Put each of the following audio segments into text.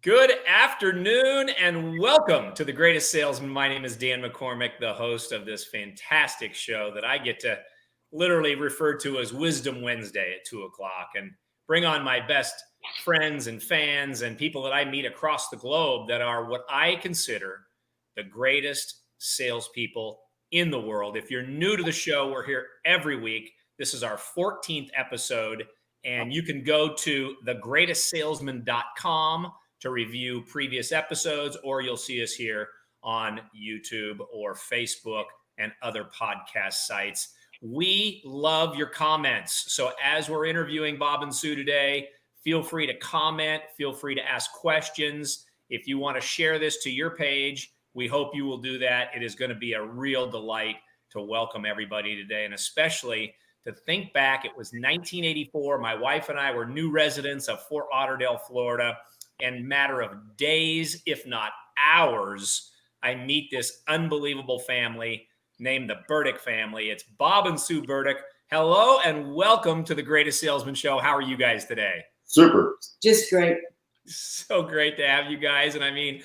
Good afternoon and welcome to The Greatest Salesman. My name is Dan McCormick, the host of this fantastic show that I get to literally refer to as Wisdom Wednesday at 2 o'clock and bring on my best friends and fans and people that I meet across the globe that are what I consider the greatest salespeople in the world. If you're new to the show, we're here every week. This is our 14th episode, and you can go to thegreatestsalesman.com to review previous episodes, or you'll see us here on YouTube or Facebook and other podcast sites. We love your comments. So as we're interviewing Bob and Sue today, feel free to comment, feel free to ask questions. If you want to share this to your page, we hope you will do that. It is going to be a real delight to welcome everybody today, and especially to think back. It was 1984. My wife and I were new residents of Fort Lauderdale, Florida. And matter of days, if not hours, I meet this unbelievable family named the Burdick family. It's Bob and Sue Burdick. Hello and welcome to the Greatest Salesman Show. How are you guys today? Super. Just great. So great to have you guys. And I mean,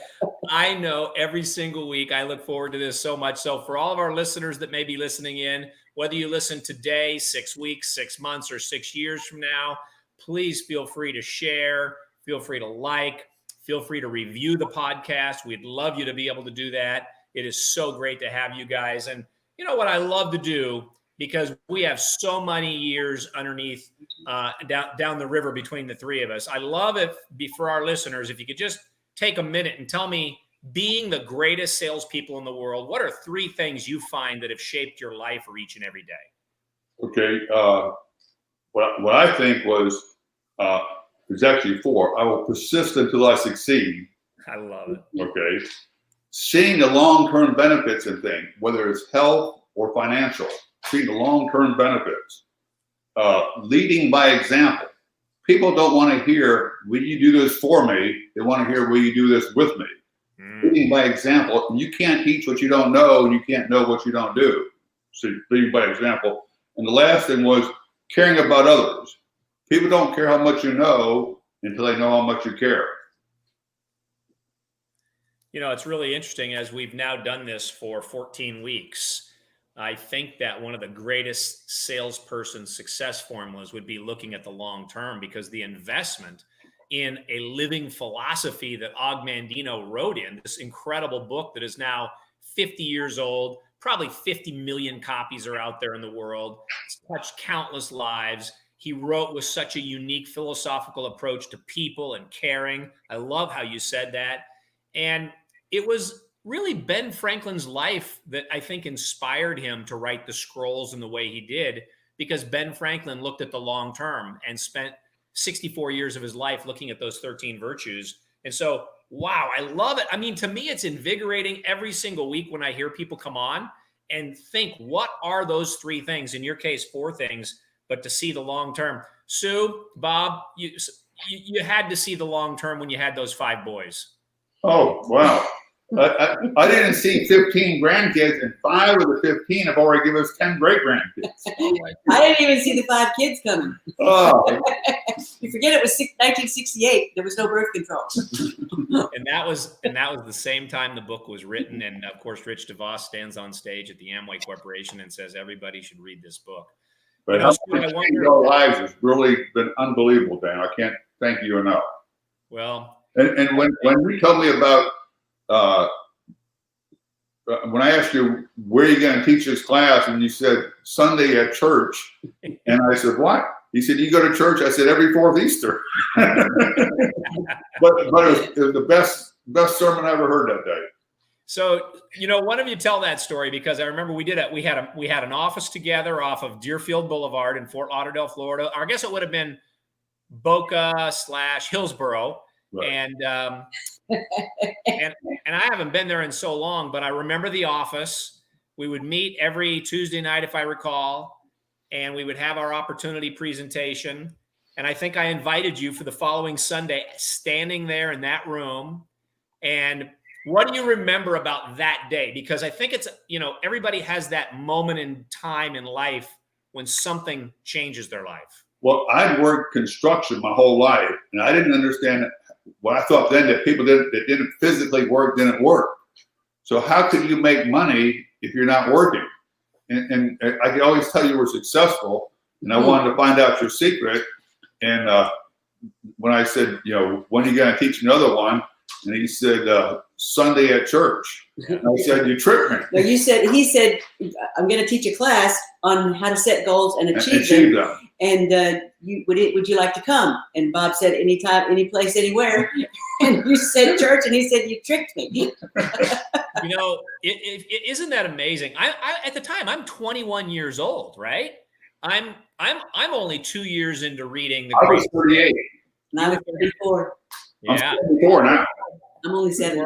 I know every single week I look forward to this so much. So for all of our listeners that may be listening in, whether you listen today, 6 weeks, 6 months, or 6 years from now, please feel free to share. Feel free to like, feel free to review the podcast. We'd love you to be able to do that. It is so great to have you guys. And you know what I love to do, because we have so many years underneath, down the river between the three of us. I love it for our listeners, if you could just take a minute and tell me, being the greatest salespeople in the world, what are 3 things you find that have shaped your life for each and every day? Okay. What I think was, there's actually 4. I will persist until I succeed. I love it. Okay. Seeing the long-term benefits in things, whether it's health or financial, seeing the long-term benefits. Leading by example. People don't want to hear, will you do this for me? They want to hear, will you do this with me? Leading by example. You can't teach what you don't know, and you can't know what you don't do. So leading by example. And the last thing was caring about others. People don't care how much you know until they know how much you care. You know, it's really interesting, as we've now done this for 14 weeks. I think that one of the greatest salesperson success formulas would be looking at the long term, because the investment in a living philosophy that Og Mandino wrote in this incredible book that is now 50 years old, probably 50 million copies are out there in the world. It's touched countless lives. He wrote with such a unique philosophical approach to people and caring. I love how you said that. And it was really Ben Franklin's life that I think inspired him to write the scrolls in the way he did, because Ben Franklin looked at the long term and spent 64 years of his life looking at those 13 virtues. And so, wow, I love it. I mean, to me, it's invigorating every single week when I hear people come on and think, what are those 3 things? In your case, 4 things. But to see the long term. Sue, Bob, you had to see the long term when you had those 5 boys. Oh, wow. I didn't see 15 grandkids, and 5 of the 15 have already given us 10 great grandkids. I didn't even see the 5 kids coming. Oh. You forget it was 1968. There was no birth control. And that was the same time the book was written. And of course, Rich DeVos stands on stage at the Amway Corporation and says everybody should read this book. But how much your lives has really been unbelievable, Dan. I can't thank you enough. Well, and when you told me about, when I asked you where are you going to teach this class, and you said Sunday at church, and I said what? He said, you go to church? I said every 4th Easter. but it was the best sermon I ever heard that day. So, you know, one of you tell that story, because I remember we had an office together off of Deerfield Boulevard in Fort Lauderdale, Florida. Or I guess it would have been Boca/Hillsboro. Right. And I haven't been there in so long, but I remember the office. We would meet every Tuesday night, if I recall, and we would have our opportunity presentation. And I think I invited you for the following Sunday, standing there in that room. And what do you remember about that day? Because I think it's, you know, everybody has that moment in time in life when something changes their life. Well, I'd worked construction my whole life, and I didn't understand what I thought then, that people that didn't physically work didn't work. So how could you make money if you're not working? And I could always tell you were successful, and I wanted to find out your secret. And when I said, you know, when are you going to teach another one? And he said, Sunday at church. And I said, you tricked me. No, he said, I'm going to teach a class on how to set goals and achieve them. And would you like to come? And Bob said, anytime, any place, anywhere. And you said church, and he said, you tricked me. You know, isn't that amazing? I at the time, I'm 21 years old, right? I'm only 2 years into reading the. I was 38. And I was 34. Yeah. I'm 34 now. I'm only 7.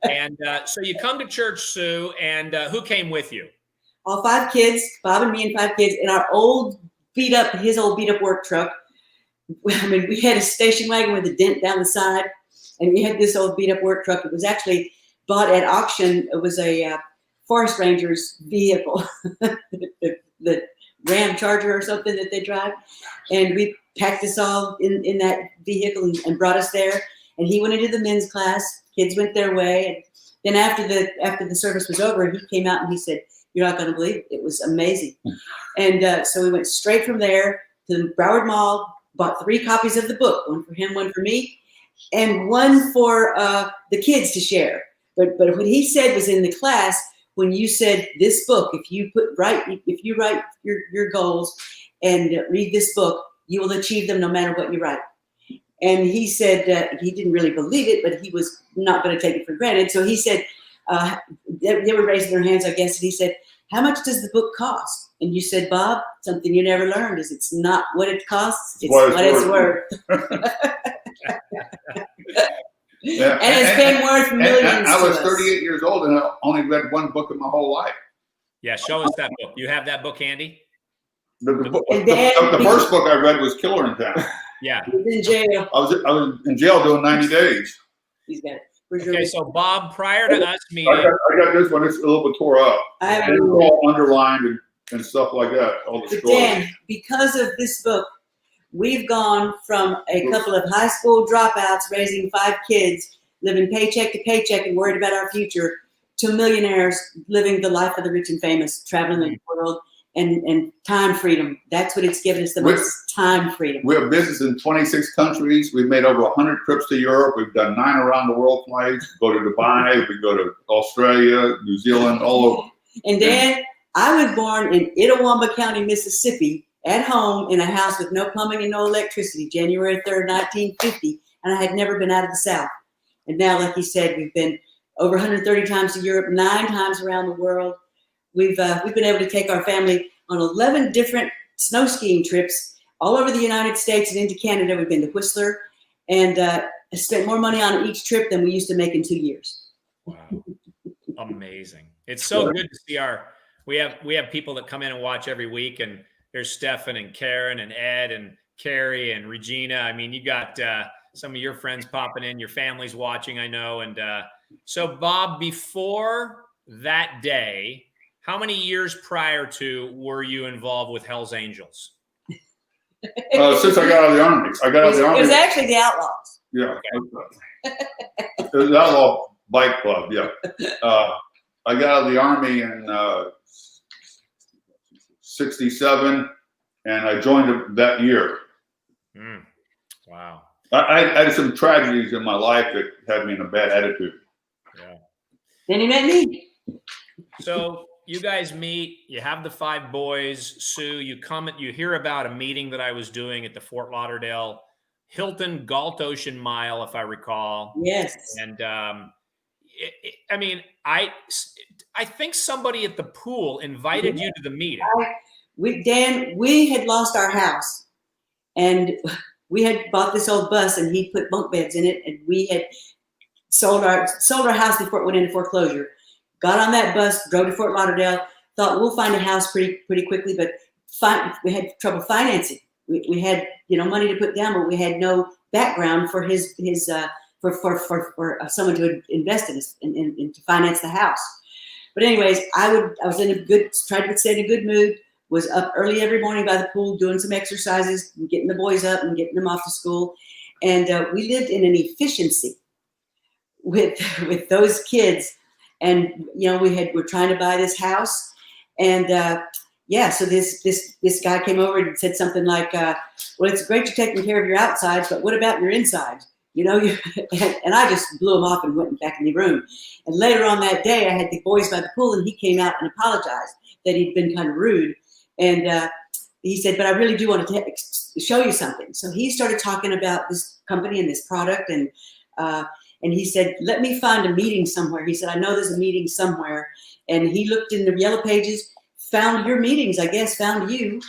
And so you come to church, Sue, and who came with you? All 5 kids, Bob and me and 5 kids, in our old his old beat up work truck. I mean, we had a station wagon with a dent down the side, and we had this old beat up work truck. It was actually bought at auction. It was a Forest Ranger's vehicle, the Ram Charger or something that they drive. And we packed us all in that vehicle and brought us there. And he went into the men's class. Kids went their way. And then after the service was over, he came out and he said, "You're not going to believe it. It was amazing." And so we went straight from there to the Broward Mall, bought 3 copies of the book, one for him, one for me, and one for the kids to share. But what he said was in the class, when you said this book, if you write your goals and read this book, you will achieve them no matter what you write. And he said he didn't really believe it, but he was not going to take it for granted. So he said, they were raising their hands, I guess, and he said, "How much does the book cost?" And you said, "Bob, something you never learned is it's not what it costs, it's what it's worth." Yeah. And it's been worth millions. I was to us. 38 years old, and I only read one book in my whole life. Yeah, show us that book. You have that book handy? The first book I read was Killer in Town. Yeah. He was in jail. I was in jail doing 90 days. He's got it. Okay, so Bob, prior to us meeting, I got this one. It's a little bit tore up. I have It's all underlined and stuff like that. All the But stories. Dan, because of this book, we've gone from a couple of high school dropouts raising 5 kids, living paycheck to paycheck and worried about our future, to millionaires living the life of the rich and famous, traveling the world, and time freedom. That's what it's given us, the most time freedom. We have business in 26 countries. We've made over 100 trips to Europe. We've done 9 around the world flights. We go to Dubai. We go to Australia, New Zealand, all over. And Dan, I was born in Itawamba County, Mississippi, at home in a house with no plumbing and no electricity, January 3rd, 1950, and I had never been out of the South. And now, like you said, we've been over 130 times to Europe, 9 times around the world. We've been able to take our family on 11 different snow skiing trips all over the United States and into Canada. We've been to Whistler, and spent more money on each trip than we used to make in 2 years. wow, amazing! It's so good to see we have people that come in and watch every week, and there's Stefan and Karen and Ed and Carrie and Regina. I mean, you got some of your friends popping in, your family's watching, I know. And so, Bob, before that day, how many years prior to were you involved with Hell's Angels? Since I got out of the Army. It was actually the Outlaws. Yeah. It was Outlaw Bike Club, yeah. I got out of the Army in 67, and I joined that year. Wow. I had some tragedies in my life that had me in a bad attitude. Yeah. Then he met me. So you guys meet, you have the 5 boys. Sue, you hear about a meeting that I was doing at the Fort Lauderdale Hilton Galt Ocean Mile, if I recall. Yes. And I mean, I think somebody at the pool invited you to the meeting. Dan, we had lost our house, and we had bought this old bus, and he put bunk beds in it, and we had sold our house before it went into foreclosure. Got on that bus, drove to Fort Lauderdale, thought we'll find a house pretty quickly, but we had trouble financing. We had money to put down, but we had no background for for someone to invest in us and to finance the house. But anyways, I was in tried to stay in a good mood. was up early every morning by the pool doing some exercises, getting the boys up and getting them off to school. And we lived in an efficiency with those kids. And, we're trying to buy this house. And so this guy came over and said something like, well, it's great you're taking care of your outsides, but what about your insides? And I just blew him off and went back in the room. And later on that day, I had the boys by the pool, and he came out and apologized that he'd been kind of rude. And he said, but I really do want to show you something. So he started talking about this company and this product. And he said, let me find a meeting somewhere. He said, I know there's a meeting somewhere. And he looked in the yellow pages, found your meetings, I guess, found you,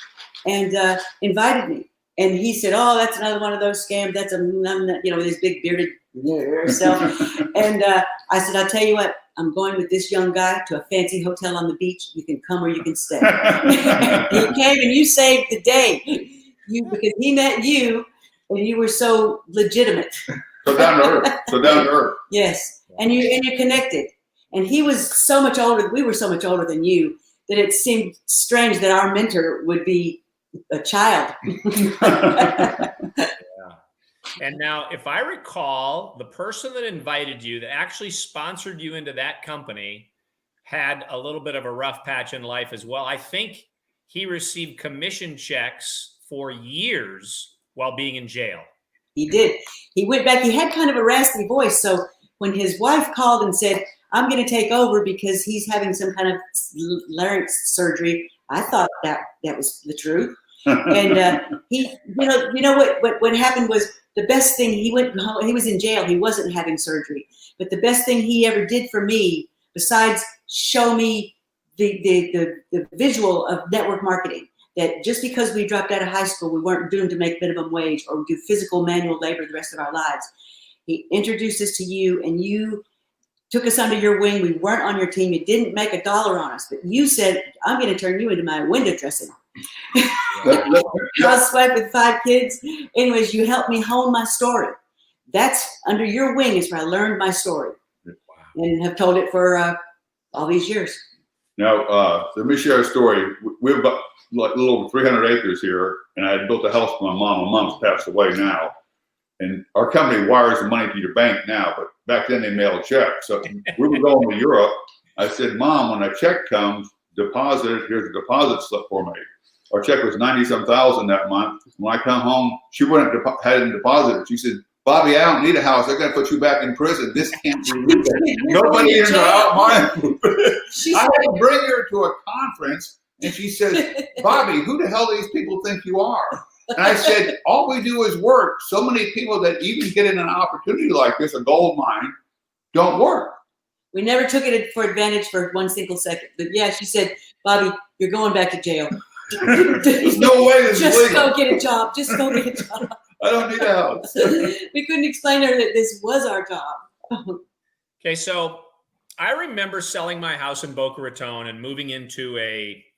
and invited me. And he said, oh, that's another one of those scams. That's this big bearded self. And I said, I'll tell you what, I'm going with this young guy to a fancy hotel on the beach. You can come or you can stay. He came and you saved the day. Because he met you and you were so legitimate. So down to earth. Yes. And you're connected. And he was so much older. We were so much older than you that it seemed strange that our mentor would be a child. Yeah. And now, if I recall, the person that invited you, that actually sponsored you into that company, had a little bit of a rough patch in life as well. I think he received commission checks for years while being in jail. He did. He went back. He had kind of a raspy voice. So when his wife called and said, I'm going to take over because he's having some kind of larynx surgery, I thought that was the truth. And he, what happened was the best thing. He went home. He was in jail. He wasn't having surgery. But the best thing he ever did for me, besides show me the visual of network marketing, that just because we dropped out of high school, we weren't doomed to make minimum wage or do physical manual labor the rest of our lives. He introduced us to you, and you took us under your wing. We weren't on your team. You didn't make $1 on us, but you said, I'm going to turn you into my window dressing. Housewife with 5 kids. Anyways, you helped me hone my story. That's under your wing is where I learned my story. Wow. And have told it for all these years. Now, let me share a story. We have about a little over 300 acres here, and I had built a house for my mom. My mom's passed away now. And our company wires the money to your bank now, but back then they mailed checks. So we were going to Europe. I said, Mom, when a check comes, deposit it. Here's a deposit slip for me. Our check was 90-some thousand that month. When I come home, she went and had it deposited. She said, Bobby, I don't need a house. They're going to put you back in prison. This can't be legal. Nobody in or out mine. I had to bring her to a conference, and she says, Bobby, who the hell do these people think you are? And I said, all we do is work. So many people that even get in an opportunity like this, a gold mine, don't work. We never took it for advantage for one single second. But yeah, she said, Bobby, you're going back to jail. There's no way this is legal. Just go get a job. Just go get a job. I don't need a house. We couldn't explain to her that this was our job. Okay, so I remember selling my house in Boca Raton and moving into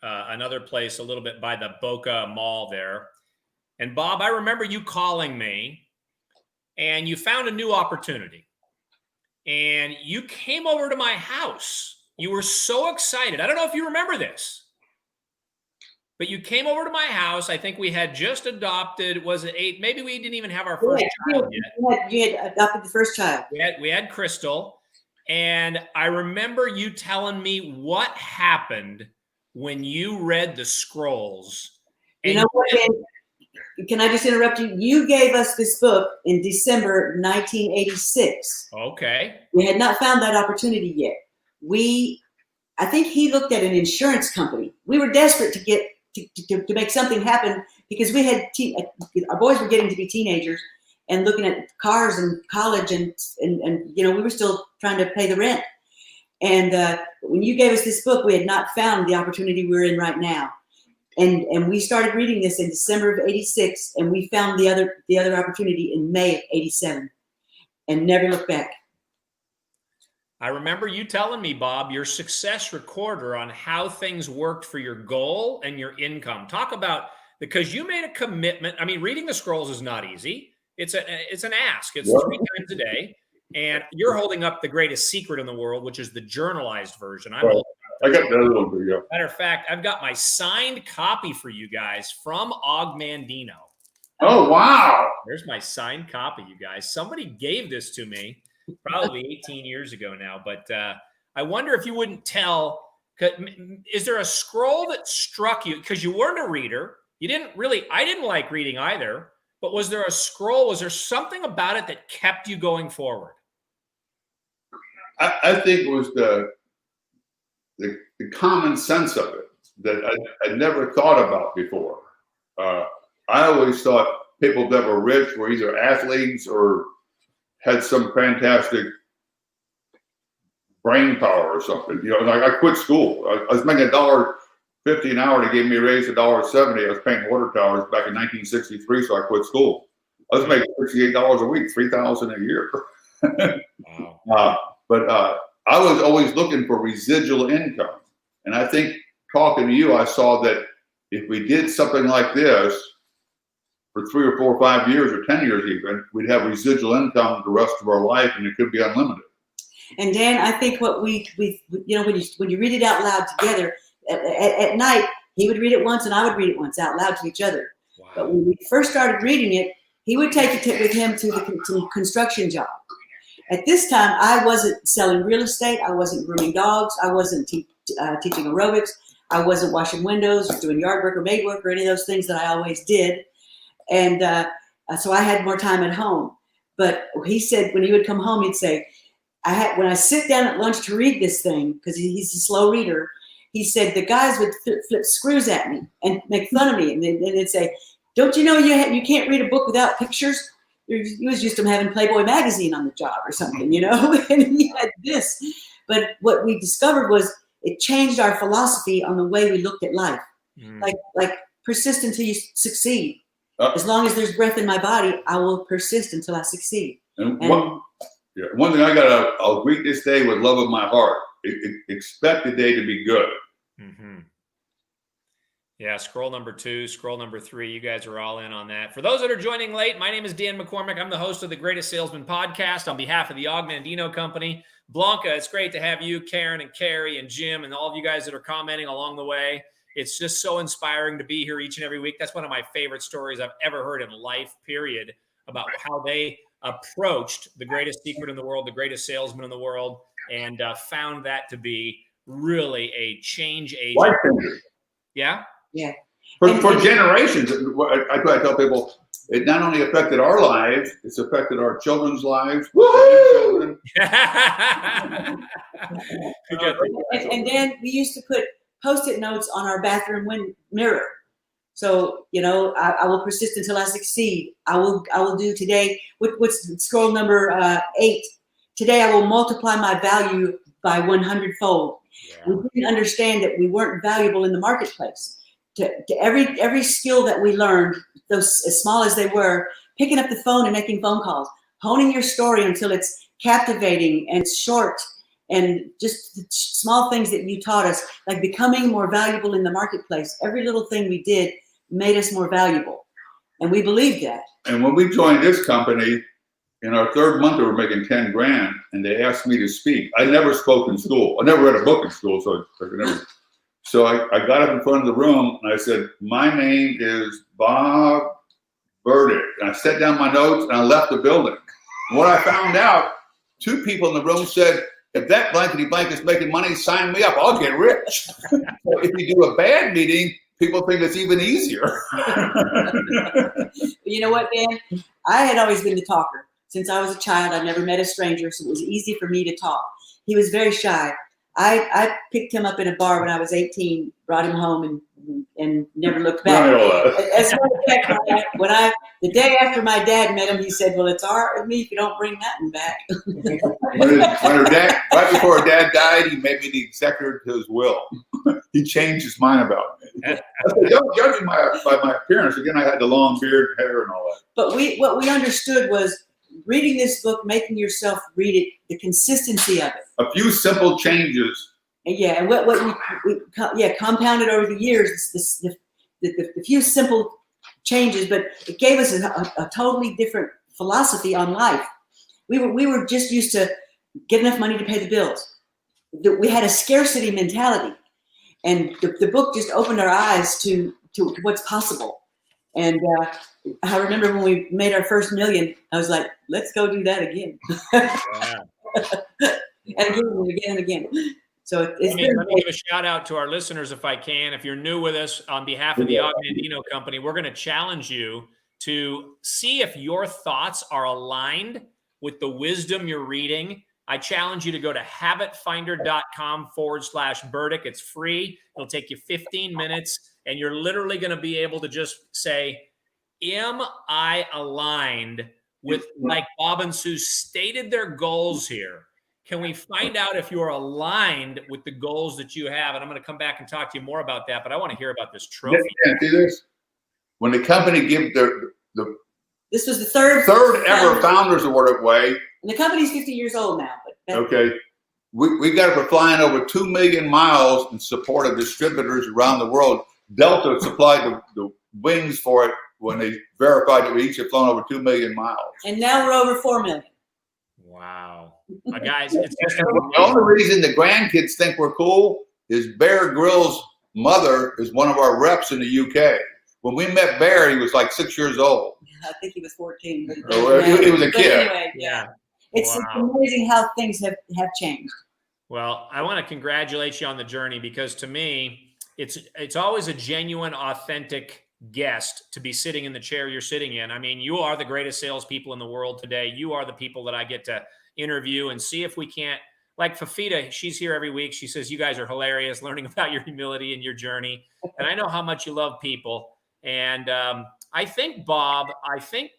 another place a little bit by the Boca Mall there. And Bob, I remember you calling me, and you found a new opportunity. And you came over to my house. You were so excited. I don't know if you remember this. But you came over to my house. I think we had just adopted, was it 8? Maybe we didn't even have our first child yet. You had adopted the first child. We had Crystal. And I remember you telling me what happened when you read the scrolls. You know what, Dan? Can I just interrupt you? You gave us this book in December 1986. Okay. We had not found that opportunity yet. I think he looked at an insurance company. We were desperate to get to make something happen because we had our boys were getting to be teenagers and looking at cars and college and we were still trying to pay the rent. And when you gave us this book, we had not found the opportunity we're in right now. And we started reading this in December of 86, and we found the other opportunity in May of 87 and never looked back. I remember you telling me, Bob, your success recorder on how things worked for your goal and your income. Talk about, because you made a commitment. I mean, reading the scrolls is not easy. It's an ask. It's 3 times a day. And you're holding up the greatest secret in the world, which is the journalized version. I'm holding up I got that little video. Matter of fact, I've got my signed copy for you guys from Ogmandino. Oh, wow. There's my signed copy, you guys. Somebody gave this to me probably 18 years ago now, but I wonder if you wouldn't tell. Is there a scroll that struck you? Because you weren't a reader. I didn't like reading either, but was there a scroll? Was there something about it that kept you going forward? I think it was the common sense of it that I never thought about before. I always thought people that were rich were either athletes or had some fantastic brain power or something. You know, like I quit school. I was making $1.50 an hour. They gave me a raise to $1.70. I was painting water towers back in 1963, so I quit school. I was making $68 a week, $3,000 a year. Wow. But I was always looking for residual income. And I think talking to you, I saw that if we did something like this for 3 or 4 or 5 years or 10 years even, we'd have residual income the rest of our life, and it could be unlimited. And Dan, I think what we you know, when you read it out loud together at night, he would read it once and I would read it once out loud to each other. Wow. But when we first started reading it, he would take it with him to the construction job. At this time, I wasn't selling real estate. I wasn't grooming dogs. I wasn't teaching aerobics. I wasn't washing windows or doing yard work or maid work or any of those things that I always did. And so I had more time at home. But he said when he would come home, he'd say, when I sit down at lunch to read this thing, because he's a slow reader, he said the guys would flip screws at me and make fun of me. And they'd say, don't you know you can't read a book without pictures? He was used to having Playboy magazine on the job or something, you know, and he had this. But what we discovered was it changed our philosophy on the way we looked at life. Like persist until you succeed. As long as there's breath in my body, I will persist until I succeed. One thing I I'll greet this day with love of my heart. Expect the day to be good. Mm-hmm. Yeah, scroll number 2, scroll number 3. You guys are all in on that. For those that are joining late, my name is Dan McCormick. I'm the host of the Greatest Salesman podcast on behalf of the Ogmandino Company. Blanca, it's great to have you, Karen and Carrie and Jim and all of you guys that are commenting along the way. It's just so inspiring to be here each and every week. That's one of my favorite stories I've ever heard in life, period, about how they approached the greatest secret in the world, the greatest salesman in the world, and found that to be really a change agent. Life changer. Yeah. For generations, I tell people, it not only affected our lives, it's affected our children's lives. Woo-hoo! And then we used to put Post-it notes on our bathroom mirror. So, you know, I will persist until I succeed. I will do today. What's scroll number 8? Today I will multiply my value by 100-fold. Yeah. We didn't understand that we weren't valuable in the marketplace. To every skill that we learned, those as small as they were, picking up the phone and making phone calls, honing your story until it's captivating and short, and just the small things that you taught us, like becoming more valuable in the marketplace. Every little thing we did made us more valuable. And we believed that. And when we joined this company, in our 3rd month, we were making 10 grand, and they asked me to speak. I never spoke in school. I never read a book in school, so I got up in front of the room and I said, my name is Bob Burdick. And I set down my notes and I left the building. And what I found out, 2 people in the room said, if that blankety blank is making money, sign me up. I'll get rich. If you do a bad meeting, people think it's even easier. You know what, Dan? I had always been the talker. Since I was a child, I never met a stranger, so it was easy for me to talk. He was very shy. I picked him up in a bar when I was 18, brought him home, and never looked back. As a matter of fact, the day after my dad met him, he said, "Well, it's all right with me if you don't bring nothing back." Right before her dad died, he made me the executor to his will. He changed his mind about me. I said, don't judge me by my appearance. Again, I had the long beard, hair, and all that. But what we understood was, reading this book, making yourself read it, the consistency of it. A few simple changes. Yeah, and what we compounded over the years, the few simple changes, but it gave us a totally different philosophy on life. We were just used to get enough money to pay the bills. we had a scarcity mentality, and the book just opened our eyes to what's possible. And I remember when we made our first million, I was like, let's go do that again. Yeah. And again and again and again. So it's let me give a shout out to our listeners if I can. If you're new with us, on behalf of the Agnandino Company, we're going to challenge you to see if your thoughts are aligned with the wisdom you're reading. I challenge you to go to habitfinder.com/Burdick. It's free. It'll take you 15 minutes, and you're literally going to be able to just say, am I aligned with, like Bob and Sue stated their goals here? Can we find out if you're aligned with the goals that you have? And I'm going to come back and talk to you more about that, but I want to hear about this trophy. See this? When the company give this was the third ever Founders Award away. And the company's 50 years old now. But okay. We got it for flying over 2 million miles in support of distributors around the world. Delta supplied the wings for it when they verified that we each had flown over 2 million miles. And now we're over 4 million. Wow. Guys, it's just the only reason the grandkids think we're cool is Bear Grylls' mother is one of our reps in the UK. When we met Bear, he was like 6 years old. I think he was 14. But he was a kid. Anyway, yeah. It's amazing how things have changed. Well, I want to congratulate you on the journey, because to me, it's always a genuine, authentic guest to be sitting in the chair you're sitting in. I mean, you are the greatest salespeople in the world today. You are the people that I get to interview and see if we can't, like Fafita, she's here every week. She says, you guys are hilarious, learning about your humility and your journey. And I know how much you love people. And I think, Bob,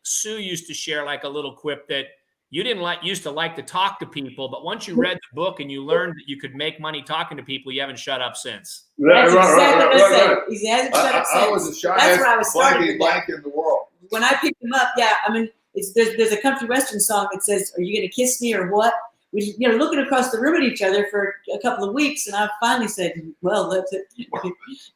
Sue used to share like a little quip that you used to like to talk to people, but once you read the book and you learned that you could make money talking to people, you haven't shut up since. That's exactly what I said. He hasn't shut up since. I was the shyest blank in the world. When I picked him up, I mean, there's a country western song that says, "Are you going to kiss me or what?" We, looking across the room at each other for a couple of weeks, and I finally said, "Well, that's it."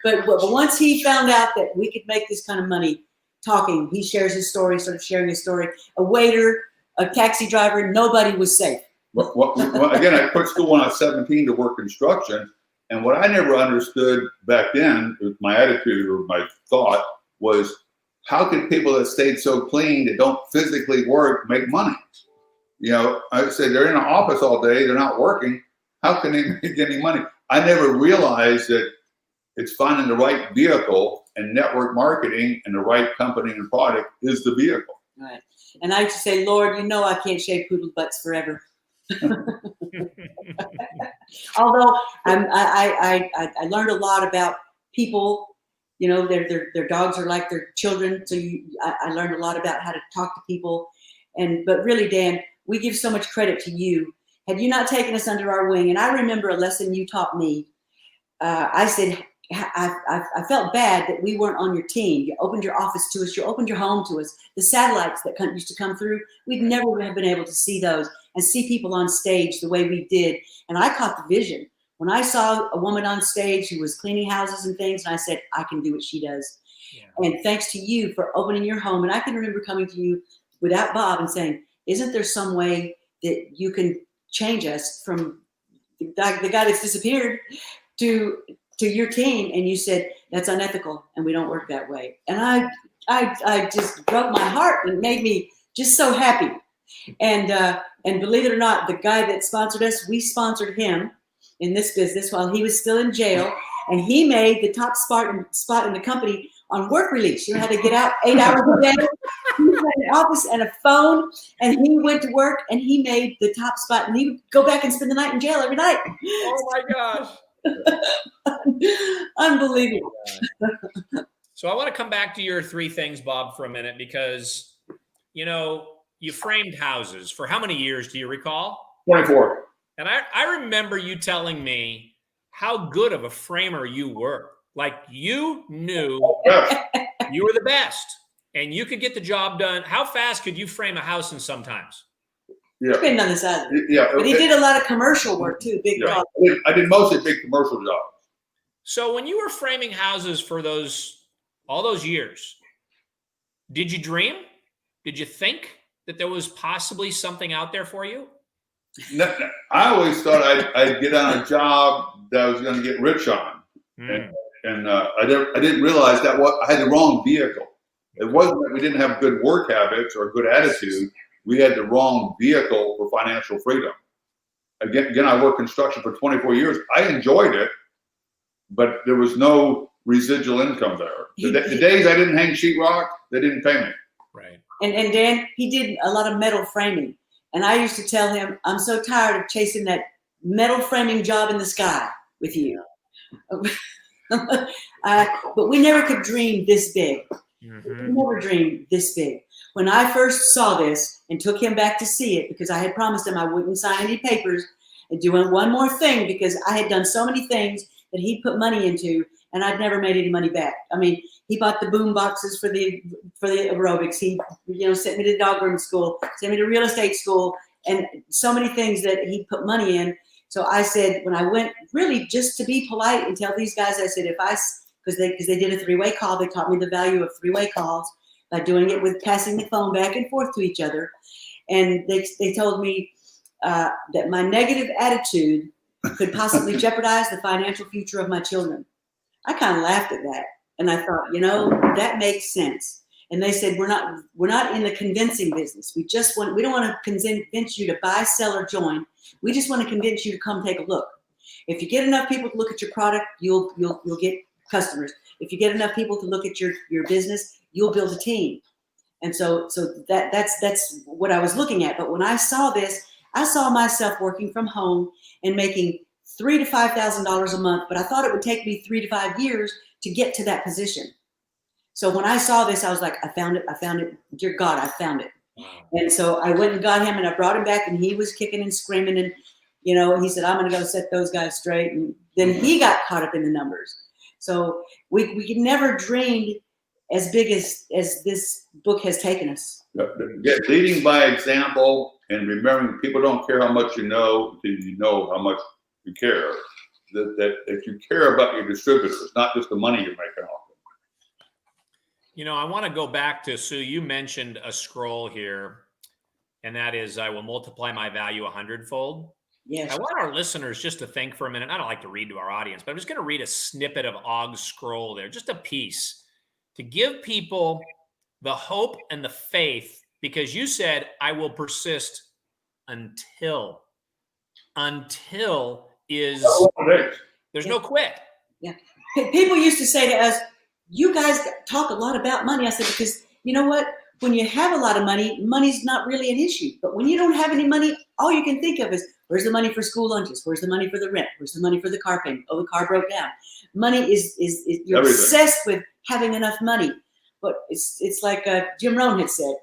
but once he found out that we could make this kind of money talking, he shares his story, started sharing his story. A waiter, a taxi driver, nobody was safe. Well, again, I quit school when I was 17 to work construction, and what I never understood back then, my attitude or my thought was, how can people that stayed so clean, that don't physically work, make money? I said, they're in an office all day, they're not working. How can they make any money? I never realized that it's finding the right vehicle, and network marketing and the right company and product is the vehicle. Right. And I used to say, Lord, I can't shave poodle butts forever. Although I learned a lot about people. Their dogs are like their children. So I learned a lot about how to talk to people. But really, Dan, we give so much credit to you. Had you not taken us under our wing, and I remember a lesson you taught me. I said, I felt bad that we weren't on your team. You opened your office to us. You opened your home to us. The satellites that used to come through, we'd never have been able to see those and see people on stage the way we did. And I caught the vision. When I saw a woman on stage who was cleaning houses and things, and I said, I can do what she does. Yeah. And thanks to you for opening your home. And I can remember coming to you without Bob and saying, isn't there some way that you can change us from the guy that's disappeared to your team? And you said, that's unethical and we don't work that way. And I just broke my heart and made me just so happy. And believe it or not, the guy that sponsored us, we sponsored him in this business while he was still in jail. And he made the top spot in the company on work release. You had to get out 8 hours a day. He had an office and a phone, and he went to work and he made the top spot, and he would go back and spend the night in jail every night. Oh my gosh. Unbelievable. So I want to come back to your 3 things, Bob, for a minute, because, you framed houses for how many years do you recall? 24. And I remember you telling me how good of a framer you were. Like, you knew you were the best and you could get the job done. How fast could you frame a house in sometimes? Yeah. Depending on the size. Yeah. But he did a lot of commercial work too. Big jobs. I did mostly big commercial jobs. So when you were framing houses for all those years, did you dream? Did you think that there was possibly something out there for you? I always thought I'd get on a job that I was going to get rich on, Mm. and I didn't realize that I had the wrong vehicle. It wasn't that we didn't have good work habits or good attitude. We had the wrong vehicle for financial freedom. Again, I worked construction for 24 years. I enjoyed it, but there was no residual income there. The days I didn't hang sheetrock, they didn't pay me. Right. And Dan, he did a lot of metal framing. And I used to tell him, I'm so tired of chasing that metal framing job in the sky with you. But we never could dream this big. Mm-hmm. We never dreamed this big. When I first saw this and took him back to see it, because I had promised him I wouldn't sign any papers and doing one more thing, because I had done so many things that he'd put money into and I'd never made any money back. I mean, he bought the boom boxes for the aerobics. He, sent me to dog grooming school, sent me to real estate school, and so many things that he put money in. So I said, when I went, really just to be polite and tell these guys, I said, because they did a three-way call, they taught me the value of three-way calls by doing it with passing the phone back and forth to each other. And they told me that my negative attitude could possibly jeopardize the financial future of my children. I kind of laughed at that. And I thought, that makes sense. And they said, we're not in the convincing business. We don't want to convince you to buy, sell, or join. We just want to convince you to come take a look. If you get enough people to look at your product, you'll get customers. If you get enough people to look at your business, you'll build a team. And so that's what I was looking at. But when I saw this, I saw myself working from home and making $3,000 to $5,000 a month. But I thought it would take me 3 to 5 years to get to that position. So when I saw this, I was like, I found it. Dear God, I found it. Wow. And so I went and got him and I brought him back and he was kicking and screaming. And, he said, I'm going to go set those guys straight. And then he got caught up in the numbers. So we never dreamed as big as this book has taken us. Leading by example and remembering people don't care how much you know until you know how much you care. That you care about your distributors, not just the money you're making off them. I want to go back to, Sue, you mentioned a scroll here, and that is, I will multiply my value 100-fold. Yes. I want our listeners just to think for a minute. I don't like to read to our audience, but I'm just going to read a snippet of Og's scroll there, just a piece, to give people the hope and the faith, because you said, I will persist until is, there's no quit. Yeah. People used to say to us, you guys talk a lot about money. I said, because you know what? When you have a lot of money, money's not really an issue. But when you don't have any money, all you can think of is, where's the money for school lunches? Where's the money for the rent? Where's the money for the car payment? Oh, the car broke down. Money is you're Everything. obsessed with having enough money. But it's like Jim Rohn had said,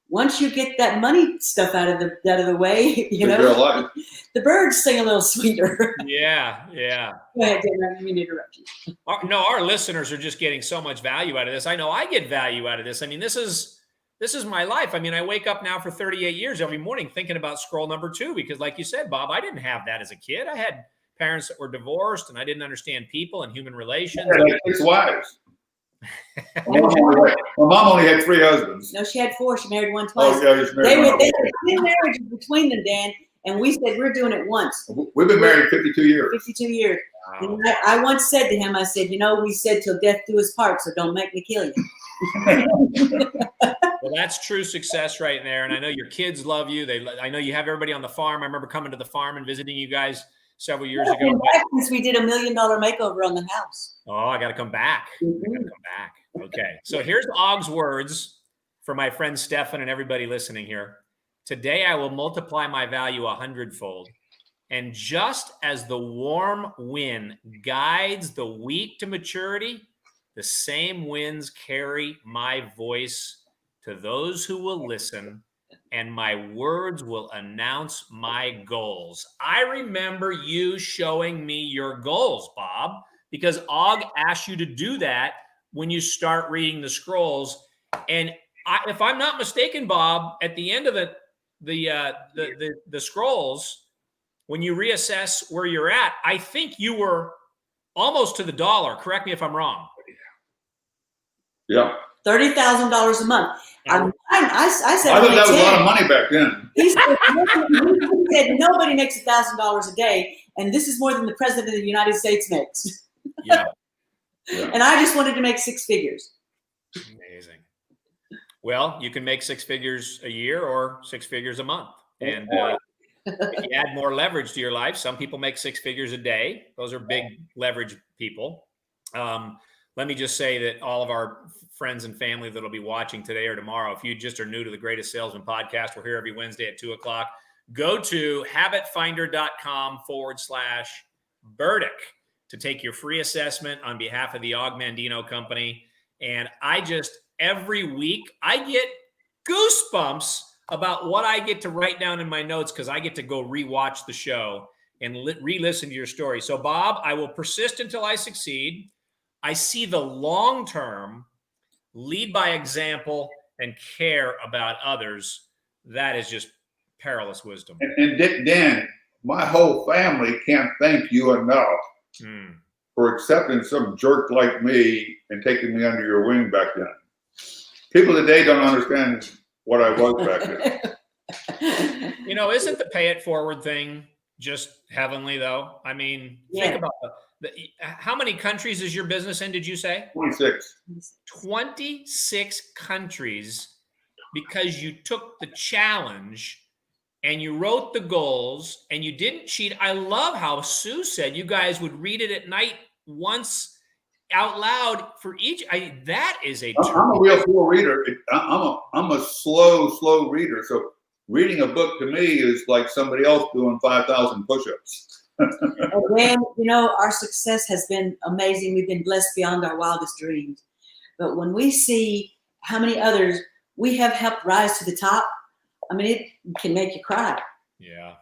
once you get that money stuff out of the way, the birds sing a little sweeter. Yeah. Go ahead, Dan, I didn't mean to interrupt you. Our listeners are just getting so much value out of this. I know I get value out of this. I mean, this is my life. I mean, I wake up now for 38 years every morning thinking about scroll number 2, because like you said, Bob, I didn't have that as a kid. I had parents that were divorced and I didn't understand people and human relations. Yeah, 6 wives. My mom only had 3 husbands. No, she had 4. She married one twice. Oh, yeah, They were 10 marriages between them, Dan, and we said we're doing it once. We've been married 52 years. 52 years. Wow. And I once said to him, I said, we said till death do us part, so don't make me kill you. Well, that's true success right there. And I know your kids love you. I know you have everybody on the farm. I remember coming to the farm and visiting you guys several years ago. Since we did $1 million makeover on the house. Oh, I got to come back. Mm-hmm. I got to come back. Okay. So here's Og's words for my friend Stefan and everybody listening here. Today, I will multiply my value 100-fold. And just as the warm wind guides the wheat to maturity, the same winds carry my voice to those who will listen, and my words will announce my goals. I remember you showing me your goals, Bob, because Og asked you to do that when you start reading the scrolls. And if I'm not mistaken, Bob, at the end of the scrolls, when you reassess where you're at, I think you were almost to the dollar. Correct me if I'm wrong. Yeah. $30,000 a month. I said, I thought that was a lot 10. of money back then. He said nobody makes $1,000 a day, and this is more than the president of the United States makes. Yeah. And I just wanted to make 6 figures. Amazing. Well, you can make 6 figures a year or 6 figures a month. And if you add more leverage to your life, some people make 6 figures a day. Those are big leverage people. Let me just say that all of our friends and family that'll be watching today or tomorrow, if you just are new to the Greatest Salesman podcast, we're here every Wednesday at 2:00. Go to habitfinder.com/Burdick to take your free assessment on behalf of the Augmandino Company. And every week, I get goosebumps about what I get to write down in my notes because I get to go rewatch the show and re-listen to your story. So, Bob, I will persist until I succeed. I see the long term, lead by example, and care about others. That is just perilous wisdom. And Dan, my whole family can't thank you enough for accepting some jerk like me and taking me under your wing back then. People today don't understand what I was back then. You know, isn't the pay it forward thing just heavenly, though? I mean, think about how many countries is your business in, did you say? 26. 26 countries, because you took the challenge and you wrote the goals and you didn't cheat. I love how Sue said you guys would read it at night once out loud for each. That is a I'm a real slow reader. I'm a slow reader. So reading a book to me is like somebody else doing 5,000 push-ups. And then, you know, our success has been amazing. We've been blessed beyond our wildest dreams. But when we see how many others we have helped rise to the top, I mean, it can make you cry. Yeah.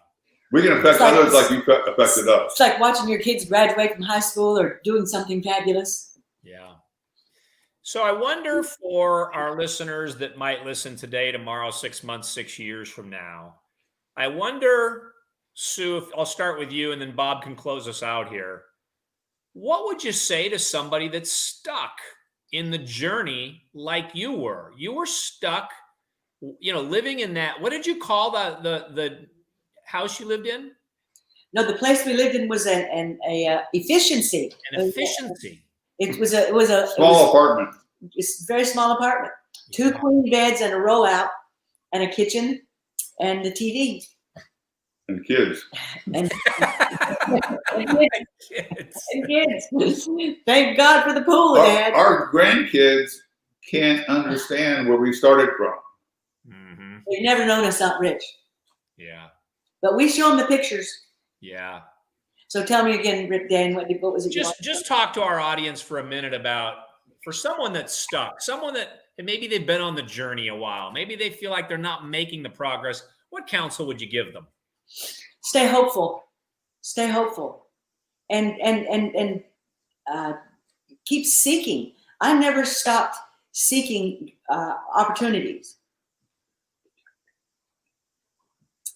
We can affect others like you affected us. It's like watching your kids graduate from high school or doing something fabulous. Yeah. So I wonder for our listeners that might listen today, tomorrow, 6 months, 6 years from now, I wonder, Sue, if I'll start with you and then Bob can close us out here. What would you say to somebody that's stuck in the journey like you were? You were stuck, you know, living in that. What did you call the house you lived in? No, the place we lived in was an efficiency. An efficiency. It was a Small apartment. It's a very small apartment. 2 queen beds and a roll out and a kitchen and the TV. And kids. And kids. Thank God for the pool, Dad. Our grandkids can't understand where we started from. Mm-hmm. They've never known us not rich. Yeah. But we show them the pictures. Yeah. So tell me again, Rip Dan, what was it? Just talk to our audience for a minute about, for someone that's stuck, someone that maybe they've been on the journey a while, maybe they feel like they're not making the progress. What counsel would you give them? Stay hopeful. Stay hopeful. And keep seeking. I never stopped seeking opportunities.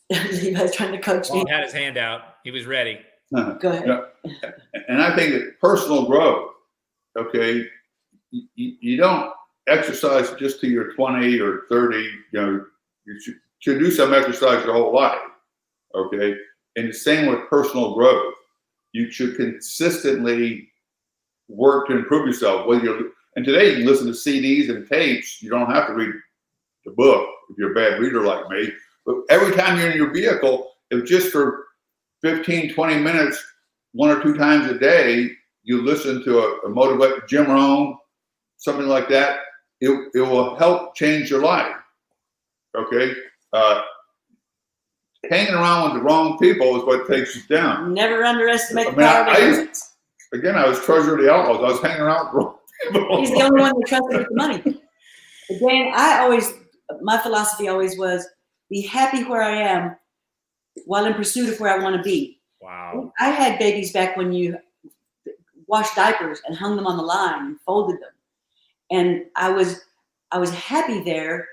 Levi's trying to coach me. He had his hand out. He was ready. Go ahead. And I think that personal growth, okay, you don't exercise just till you're 20 or 30, you know, you should do some exercise your whole life, okay? And the same with personal growth. You should consistently work to improve yourself. And today you can listen to CDs and tapes. You don't have to read the book if you're a bad reader like me. But every time you're in your vehicle, if just for 15, 20 minutes, 1 or 2 times a day, you listen to a motivated Jim Rohn, something like that, it will help change your life. Okay? Hanging around with the wrong people is what takes you down. Never underestimate the power of influence. I was treasurer of the outlaws. I was hanging around with the wrong people. He's the only one that trusted with the money. Again, my philosophy always was, be happy where I am while in pursuit of where I want to be. Wow. I had babies back when you washed diapers and hung them on the line and folded them. And I was happy there.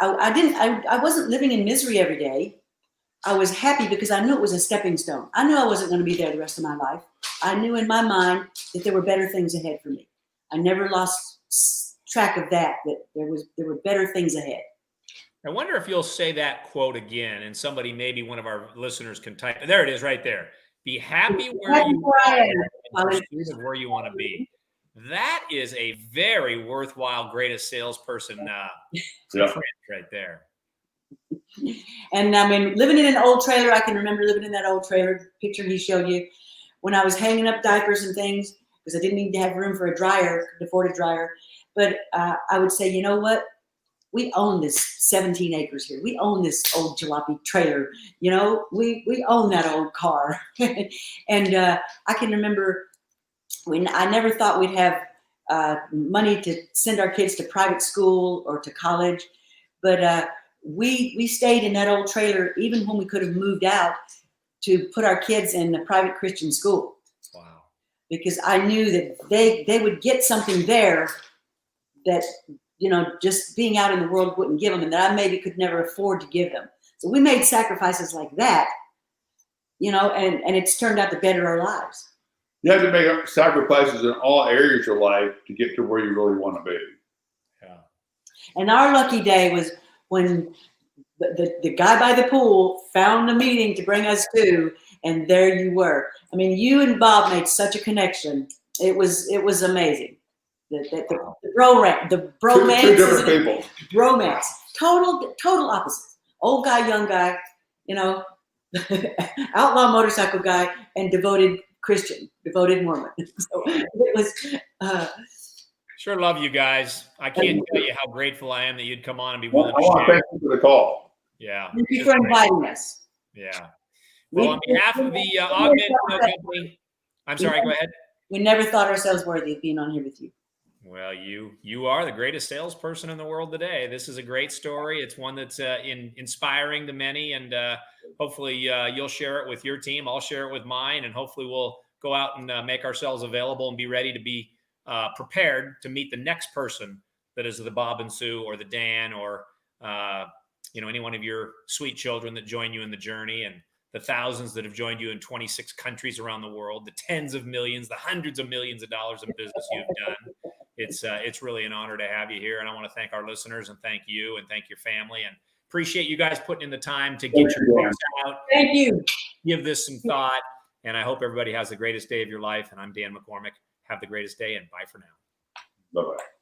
I wasn't living in misery every day. I was happy because I knew it was a stepping stone. I knew I wasn't going to be there the rest of my life. I knew in my mind that there were better things ahead for me. I never lost track of that there were better things ahead. I wonder if you'll say that quote again, and somebody, maybe one of our listeners, can type it. There it is right there. Be happy where you are in pursuit of where you want to be. That is a very worthwhile greatest salesperson print right there. And I mean, living in an old trailer, I can remember living in that old trailer picture he showed you when I was hanging up diapers and things, because I didn't need to have room for a dryer, could afford a dryer. But I would say, you know what? We own this 17 acres here. We own this old jalopy trailer. You know, we own that old car. And I can remember when I never thought we'd have money to send our kids to private school or to college. But we stayed in that old trailer even when we could have moved out to put our kids in a private Christian school. Wow. Because I knew that they would get something there that, you know, just being out in the world wouldn't give them, and that I maybe could never afford to give them. So we made sacrifices like that, you know, and it's turned out to better our lives. You have to make sacrifices in all areas of life to get to where you really want to be. Yeah. And our lucky day was when the guy by the pool found a meeting to bring us to, and there you were. I mean, you and Bob made such a connection. It was amazing. The bromance. Two different people. Bromance. Total opposites. Old guy, young guy, you know, outlaw motorcycle guy, and devoted Christian, devoted Mormon. So it was. Sure love you guys. I can't tell you how grateful I am that you'd come on and be willing I to want to share. thank you for the call. Yeah. Thank you for inviting us. Yeah. Well, on behalf of the Augment Company, I'm sorry, go ahead. We never thought ourselves worthy of being on here with you. Well, you are the greatest salesperson in the world today. This is a great story. It's one that's inspiring to many, and hopefully you'll share it with your team. I'll share it with mine, and hopefully we'll go out and make ourselves available and be ready to be prepared to meet the next person that is the Bob and Sue or the Dan or any one of your sweet children that join you in the journey, and the thousands that have joined you in 26 countries around the world, the tens of millions, the hundreds of millions of dollars in business you've done. It's really an honor to have you here. And I want to thank our listeners and thank you and thank your family, and appreciate you guys putting in the time to get your books out. Thank you. Give this some thought. And I hope everybody has the greatest day of your life. And I'm Dan McCormick. Have the greatest day, and bye for now. Bye-bye.